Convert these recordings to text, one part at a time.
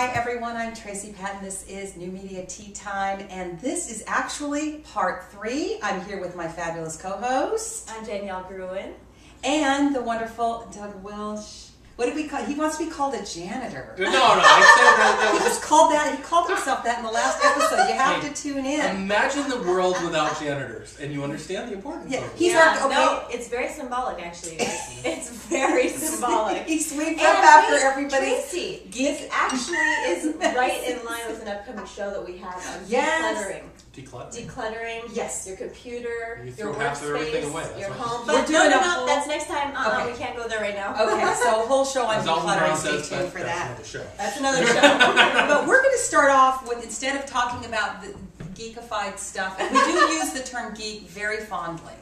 Hi everyone, I'm Tracy Pattin. This is New Media Tea Time, and this is actually part 3. I'm here with my fabulous co-host. I'm Danielle Gruen. And the wonderful Doug Welch. What did we call? He wants to be called a janitor. No, I said that was He called that. He called himself that in the last episode. You have to tune in. Imagine the world without janitors, and you understand the importance of it. He's no, it's very symbolic actually. It's very symbolic. He sweeps up after everybody. Tracy, this actually is right in line with an upcoming show that we have on decluttering. Decluttering. Yes. Your computer, your workspace, away. your home. But no, that's next time. We can't go there right now. Okay, so a whole show on decluttering. Stay tuned for that. That's another show. But we're going to start off with, instead of talking about the geekified stuff, and we do use the term geek very fondly.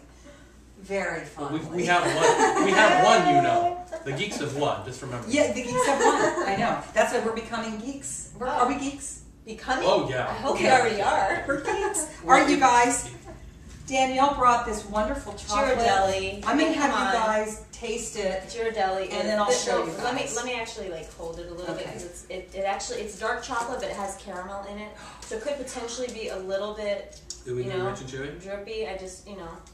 Very fondly. We have one. We have one, you know. The geeks have won. Just remember. Yeah, the geeks have won. I know. That's why we're becoming geeks. Are we geeks? Becoming? Oh, yeah. I hope we already are. We're geeks. Aren't you guys? Danielle brought this wonderful chocolate. Ghirardelli. I'm going to have you guys taste it. Ghirardelli. And then I'll show you guys. Let me actually hold it a little bit, because it's dark chocolate, but it has caramel in it, so it could potentially be a little bit, rich and chewy? drippy. I just,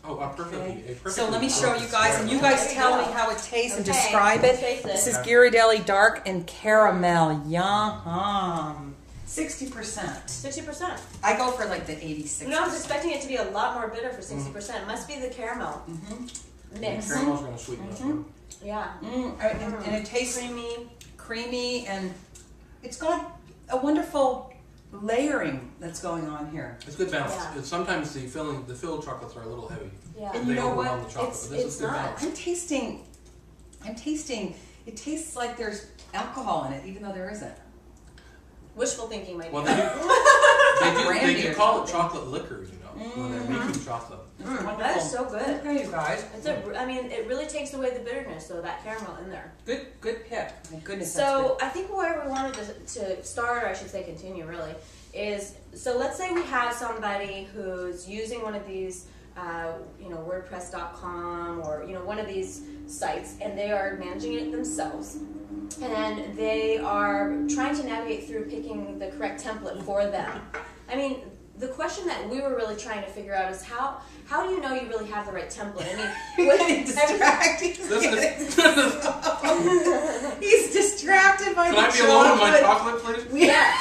Oh, perfectly. So let me show you guys, and you guys tell me how it tastes and describe it. Taste This is Ghirardelli Dark and Caramel. Yum. 60%. 60%. I go for like the 86%. I was expecting it to be a lot more bitter for 60%. It must be the caramel mix. The caramel's going to sweeten it up. Yeah. And it tastes creamy, and it's got a wonderful layering that's going on here. It's good balance. Yeah. Sometimes the filled chocolates are a little heavy. Yeah. And you know what? The chocolate, but this is good balance. I'm tasting. It tastes like there's alcohol in it, even though there isn't. Wishful thinking, my dear. Well, they do call it chocolate liquor, when they're making chocolate. That is so good. Okay, you guys. It really takes away the bitterness, so that caramel in there. Good pick. My goodness. So I think where we wanted to start, or I should say continue really, is, so let's say we have somebody who's using one of these, WordPress.com or one of these sites, and they are managing it themselves, and they are trying to navigate through picking the correct template for them. I mean, the question that we were really trying to figure out is how do you know you really have the right template? I mean, you're getting distracted. He's distracted by the chocolate. Can I be alone in my chocolate, please? Yeah.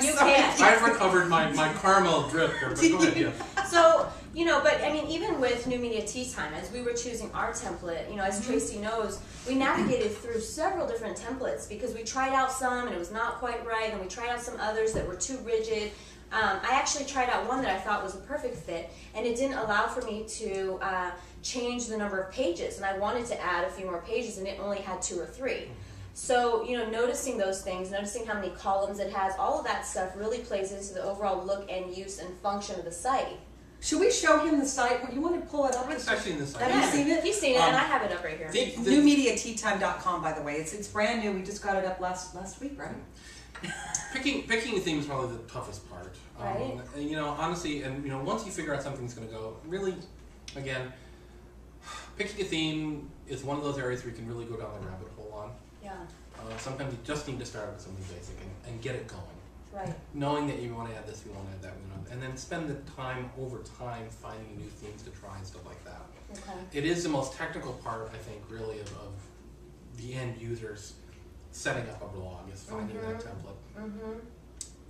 You can. I've recovered my caramel drip here, but go ahead, yeah. So, but I mean, even with New Media Tea Time, as we were choosing our template, as Tracy knows, we navigated through several different templates because we tried out some and it was not quite right, and we tried out some others that were too rigid. I actually tried out one that I thought was a perfect fit, and it didn't allow for me to change the number of pages, and I wanted to add a few more pages, and it only had 2 or 3. So, noticing those things, noticing how many columns it has, all of that stuff really plays into the overall look and use and function of the site. Should we show him the site? You want to pull it up? I've seen this site. Have you seen it? He's seen it, and I have it up right here. NewMediaTeaTime.com, by the way. It's brand new. We just got it up last week, right? Picking a theme is probably the toughest part. Right. Honestly, and once you figure out something's going to go, really, again, picking a theme is one of those areas where you can really go down the rabbit hole on. Yeah. Sometimes you just need to start with something basic and get it going. Right. Knowing that you want to add this, you want to add that, and then spend the time over time finding new themes to try and stuff like that. Okay. It is the most technical part, I think, really, of the end users setting up a blog, is finding that template.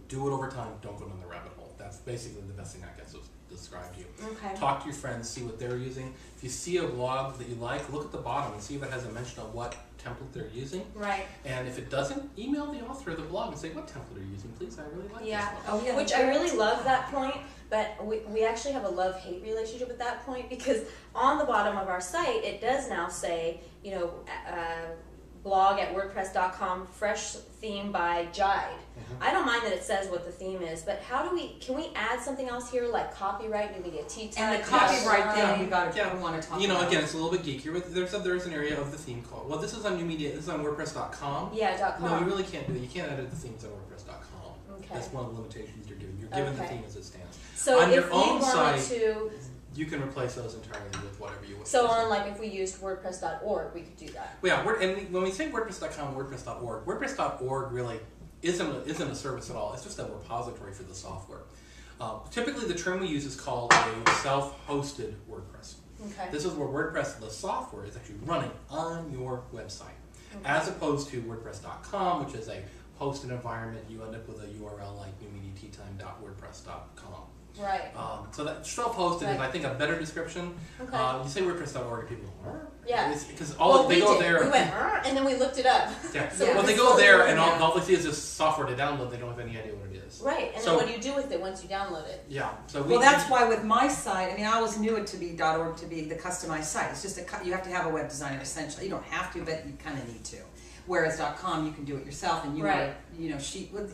Do it over time. Don't go down the rabbit hole. That's basically the best thing I guess was described to you. Okay. Talk to your friends, see what they're using. If you see a blog that you like, look at the bottom and see if it has a mention of what template they're using. Right. And if it doesn't, email the author of the blog and say, what template are you using, please? I really like this one. Oh, yeah. Which I really love that point, but we actually have a love-hate relationship at that point, because on the bottom of our site, it does now say, blog at WordPress.com, fresh theme by Jide. I don't mind that it says what the theme is, but can we add something else here, like copyright, New Media Tea Time? And the copyright thing we want to talk about. Again, it's a little bit geekier, but there's an area of the theme called, well, this is on New Media, this is on WordPress.com. Yeah, .com. No, you really can't do it. You can't edit the themes on WordPress.com. Okay. That's one of the limitations you're given. You're given the theme as it stands. So on if your we own wanted site, to you can replace those entirely with whatever you wish. So on, like, if we used WordPress.org, we could do that. Well, yeah, and when we say WordPress.com, WordPress.org, WordPress.org really isn't a service at all. It's just a repository for the software. Typically, the term we use is called a self-hosted WordPress. Okay. This is where WordPress, the software, is actually running on your website, as opposed to WordPress.com, which is a hosted environment. You end up with a URL like newmediateatime.wordpress.com. Right. So that self-hosted is, I think, a better description. Okay. You say WordPress.org, and people go, yeah. Because We go did. there. We went, and then we looked it up. Yeah. So Well, we're they go slowly there, learning and that. all they see is this software to download. They don't have any idea what it is. Right. And So- then what do you do with it once you download it? Yeah. So Well, that's why with my site, I mean, I always knew it to be .org to be the customized site. It's just you have to have a web designer essentially. You don't have to, but you kind of need to. Whereas .com, you can do it yourself, and and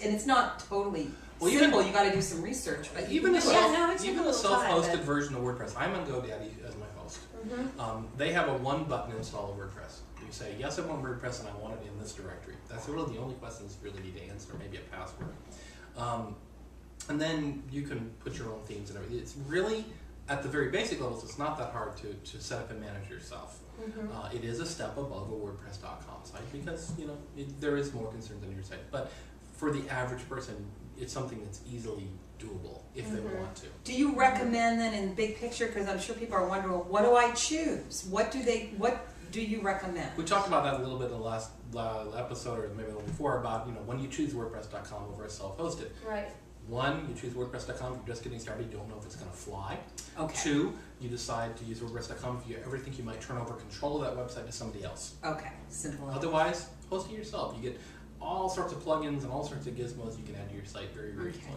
it's not totally simple. You got to do some research, but even a little self-hosted time, version of WordPress. I'm on GoDaddy as my host. They have a one-button install of WordPress. You say, yes, I want WordPress, and I want it in this directory. That's really the only questions you really need to answer, maybe a password. And then you can put your own themes and everything. It's really, at the very basic levels, it's not that hard to set up and manage yourself. It is a step above a WordPress.com site because there is more concerns on your site. But for the average person, it's something that's easily doable if they want to. do you recommend then in big picture? Because I'm sure people are wondering, well, what do I choose? What do you recommend? We talked about that a little bit in the last episode, or maybe the one before, about when you choose WordPress.com over a self-hosted. Right. One, you choose WordPress.com. If you're just getting started, you don't know if it's going to fly. Okay. Two, you decide to use WordPress.com if you ever think you might turn over control of that website to somebody else. Okay, simple. Otherwise, host it yourself. You get all sorts of plugins and all sorts of gizmos you can add to your site very, very easily.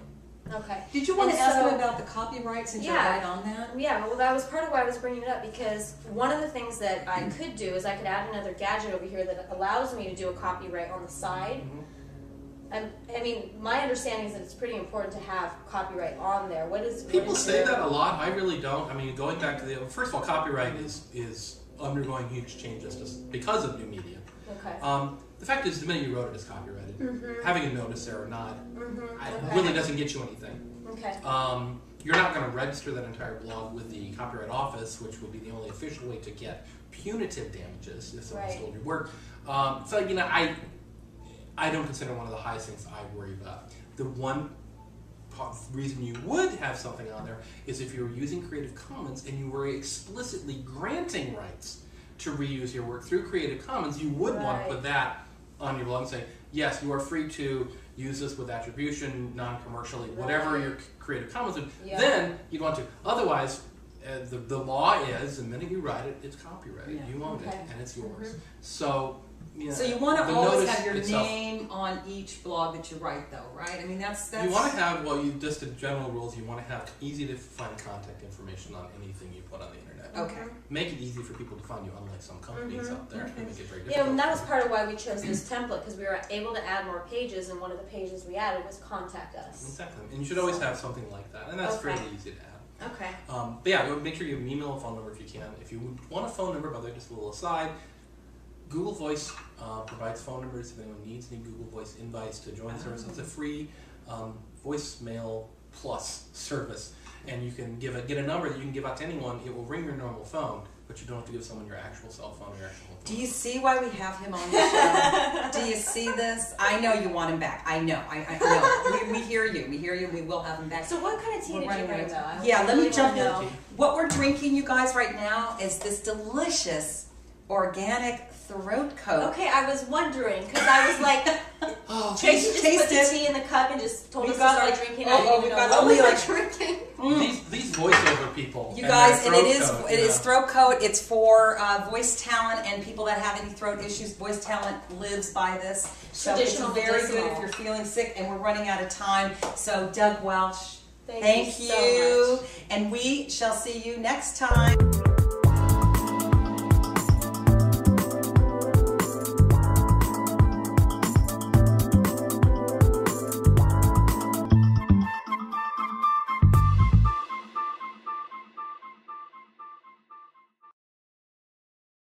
Okay. Did you want to And ask so- me about the copyright since you're right on that? Yeah, well, that was part of why I was bringing it up, because one of the things that I could do is I could add another gadget over here that allows me to do a copyright on the side. I mean, my understanding is that it's pretty important to have copyright on there. People say that a lot. I really don't. I mean, going back to first of all, copyright is undergoing huge changes just because of new media. Okay. The fact is, the minute you wrote it, it's copyrighted. Having a notice there or not really doesn't get you anything. Okay. You're not going to register that entire blog with the Copyright Office, which would be the only official way to get punitive damages if someone stole your work. So I don't consider one of the highest things I worry about. The one reason you would have something on there is if you were using Creative Commons and you were explicitly granting rights to reuse your work through Creative Commons, you would want to put that on your blog and say, yes, you are free to use this with attribution, non-commercially, whatever your Creative Commons would. Then you'd want to. Otherwise, the law is, the minute you write it, it's copyrighted. You own it, and it's yours. So you want to always have your itself, name on each blog that you write, though, right? I mean, that's you want to have, just the general rules, you want to have easy to find contact information on anything you put on the internet. Okay. Make it easy for people to find you, unlike some companies out there. They make it very difficult. Yeah, and that was part of why we chose this template, because we were able to add more pages, and one of the pages we added was contact us. Exactly. And you should always have something like that, and that's fairly easy to add. Okay. But yeah, make sure you have an email and phone number if you can. If you want a phone number, by the way, just a little aside, Google Voice provides phone numbers if anyone needs any Google Voice invites to join the service. It's a free voicemail plus service, and you can get a number that you can give out to anyone. It will ring your normal phone, but you don't have to give someone your actual cell phone or your actual phone. Do you see why we have him on the show? Do you see this? I know you want him back. I know. I know. We hear you. We hear you. We will have him back. So what kind of tea did you bring, though? Yeah, let me jump in. What we're drinking, you guys, right now is this delicious organic throat coat. Okay, I was wondering, because I was like, Tracy just put the tea in the cup and just told us to start drinking. I didn't even know what we were drinking. These voiceover people. You guys, and it is throat coat. It's for voice talent and people that have any throat issues. Voice talent lives by this. So it's very good if you're feeling sick, and we're running out of time. So Doug Welch, thank you. So much. And we shall see you next time.